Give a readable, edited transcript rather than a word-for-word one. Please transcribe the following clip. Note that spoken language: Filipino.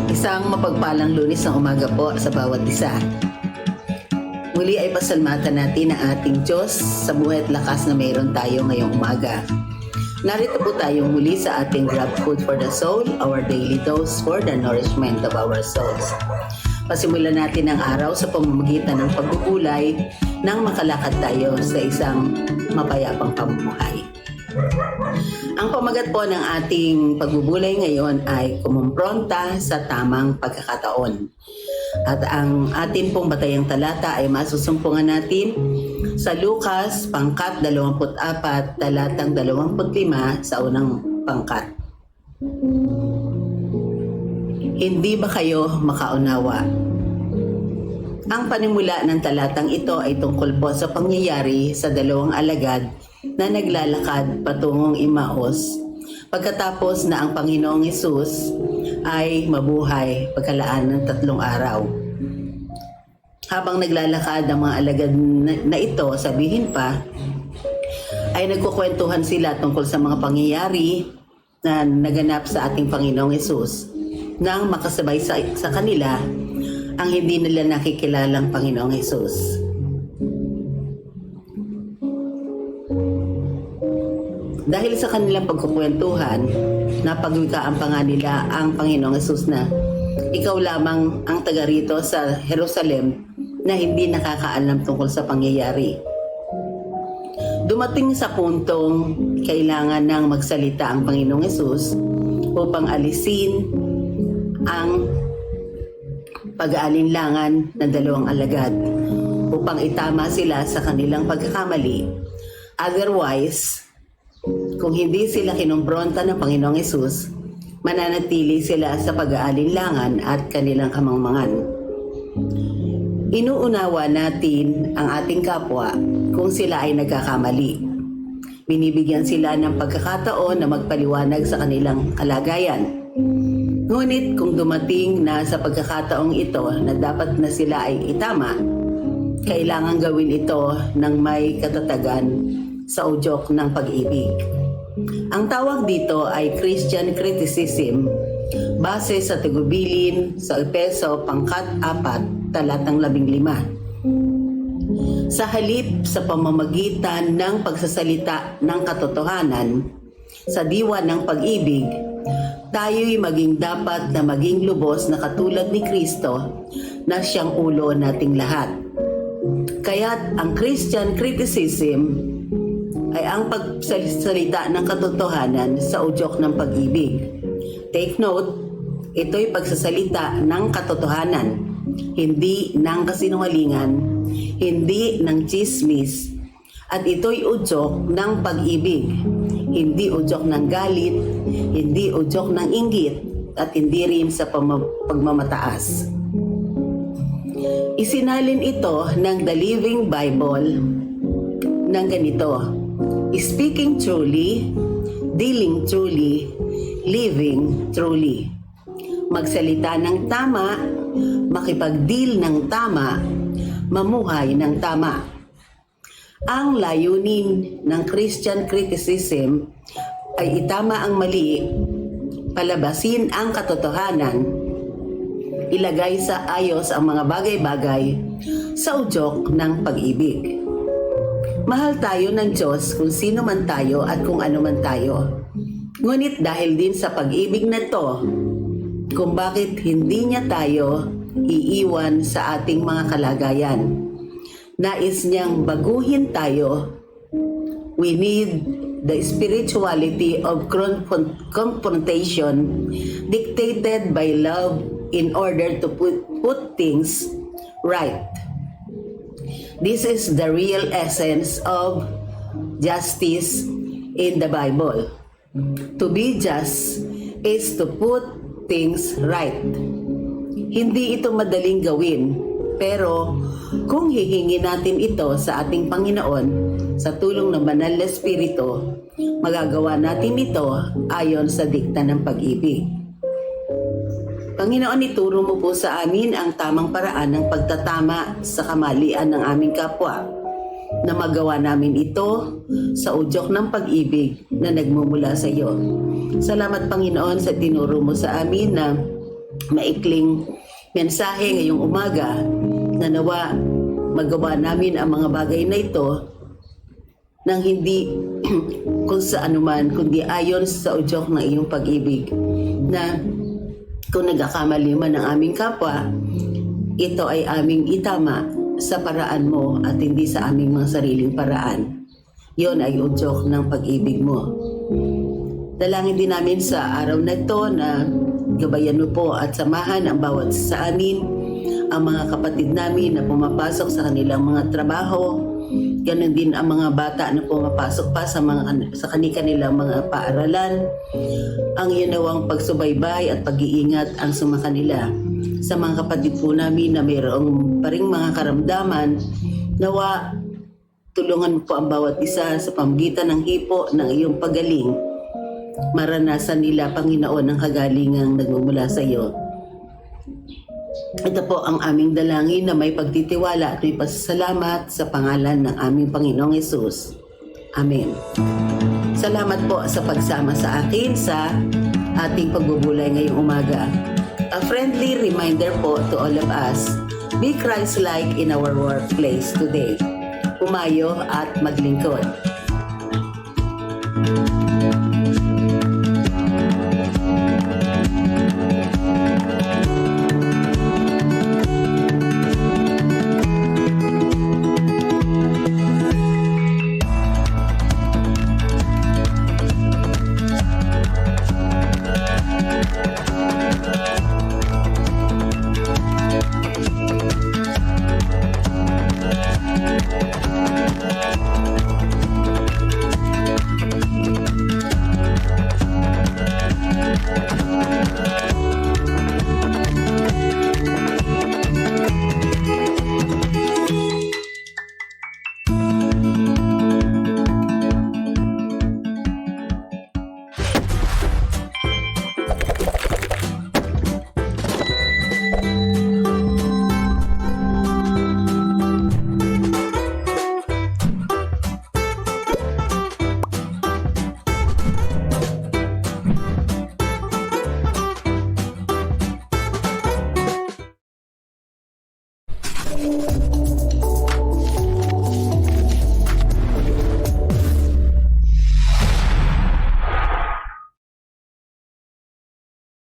Isang mapagpalang Lunes ng umaga po sa bawat isa. Muli ay pasalamatan natin ang ating Diyos sa buhay at lakas na mayroon tayo ngayong umaga. Narito po tayo muli sa ating Grab Food for the Soul, our daily dose for the nourishment of our souls. Pasimulan natin ang araw sa pamamagitan ng pagbubulay nang makalakad tayo sa isang mapayapang pamumuhay. Ang pamagat po ng ating pagbubulay ngayon ay kumumpronta sa tamang pagkakataon. At ang ating pong batayang talata ay masusumpungan natin sa Lucas, pangkat 24, talatang 25 sa unang pangkat. Hindi ba kayo makaunawa? Ang panimula ng talatang ito ay tungkol po sa pangyayari sa dalawang alagad na naglalakad patungong Emmaus pagkatapos na ang Panginoong Hesus ay mabuhay pagkalaan ng 3 araw. Habang naglalakad ang mga alagad na ito, sabihin pa, ay nagkukwentuhan sila tungkol sa mga pangyayari na naganap sa ating Panginoong Hesus nang makasabay sa kanila ang hindi nila nakikilalang Panginoong Hesus. Dahil sa kanilang pagkukwentuhan, napagwikaan pa nga nila ang Panginoong Hesus na ikaw lamang ang taga rito sa Jerusalem na hindi nakakaalam tungkol sa pangyayari. Dumating sa puntong kailangan nang magsalita ang Panginoong Hesus upang alisin ang pag-aalinlangan ng dalawang alagad upang itama sila sa kanilang pagkakamali. Otherwise, kung hindi sila kinumpronta ng Panginoong Hesus, mananatili sila sa pag-aalinlangan at kanilang kamangmangan. Inuunawa natin ang ating kapwa kung sila ay nagkakamali. Binibigyan sila ng pagkakataon na magpaliwanag sa kanilang kalagayan. Ngunit kung dumating na sa pagkakataong ito na dapat na sila ay itama, kailangan gawin ito ng may katatagan sa udyok ng pag-ibig. Ang tawag dito ay Christian criticism base sa tagubilin sa Efeso pangkat 4 talatang 15. Sa halip sa pamamagitan ng pagsasalita ng katotohanan sa diwa ng pag-ibig, tayo'y maging dapat na maging lubos na katulad ni Kristo na siyang ulo nating lahat. Kaya't ang Christian criticism ay ang pagsalita ng katotohanan sa udyok ng pag-ibig. Take note, ito'y pagsasalita ng katotohanan, hindi ng kasinungalingan, hindi ng chismis, at ito'y udyok ng pag-ibig, hindi udyok ng galit, hindi udyok ng inggit, at hindi rin sa pagmamataas. Isinalin ito ng The Living Bible ng ganito: speaking truly, dealing truly, living truly. Magsalita ng tama, makipag-deal ng tama, mamuhay ng tama. Ang layunin ng Christian criticism ay itama ang mali, palabasin ang katotohanan, ilagay sa ayos ang mga bagay-bagay sa udyok ng pag-ibig. Mahal tayo ng Diyos kung sino man tayo at kung ano man tayo. Ngunit dahil din sa pag-ibig na to, kung bakit hindi niya tayo iiwan sa ating mga kalagayan. Nais niyang baguhin tayo. We need the spirituality of confrontation dictated by love in order to put things right. This is the real essence of justice in the Bible. To be just is to put things right. Hindi ito madaling gawin, pero kung hihingi natin ito sa ating Panginoon sa tulong ng Banal na Espiritu, magagawa natin ito ayon sa dikta ng pag-ibig. Panginoon, ituro mo po sa amin ang tamang paraan ng pagtatama sa kamalian ng aming kapwa, na magawa namin ito sa udyok ng pag-ibig na nagmumula sa iyo. Salamat, Panginoon, sa tinuro mo sa amin na maikling mensahe ngayong umaga, na nawa magawa namin ang mga bagay na ito nang hindi kung sa anuman, kundi ayon sa udyok ng iyong pag-ibig, na kung nagkakamali man ang aming kapwa, ito ay aming itama sa paraan mo at hindi sa aming mga sariling paraan. Yon ay udyok ng pag-ibig mo. Dalangin din namin sa araw na ito na gabayan mo po at samahan ang bawat sa amin, ang mga kapatid namin na pumapasok sa kanilang mga trabaho, ganun din ang mga bata na pumapasok pa sa kanilang mga paaralan. Ang iyonawang pagsubaybay at pag-iingat ang sumakanila. Sa mga kapatid po namin na mayroong pa ring mga karamdaman, nawa tulungan mo po ang bawat isa sa pamagitan ng hipo ng iyong pagaling. Maranasan nila, Panginoon, ang kagalingang nagmumula sa iyo. Ito po ang aming dalangin na may pagtitiwala at may pasasalamat sa pangalan ng aming Panginoong Hesus. Amen. Salamat po sa pagsama sa akin sa ating pagbubulay ngayong umaga. A friendly reminder po to all of us, be Christ-like in our workplace today. Pumayo at maglingkod.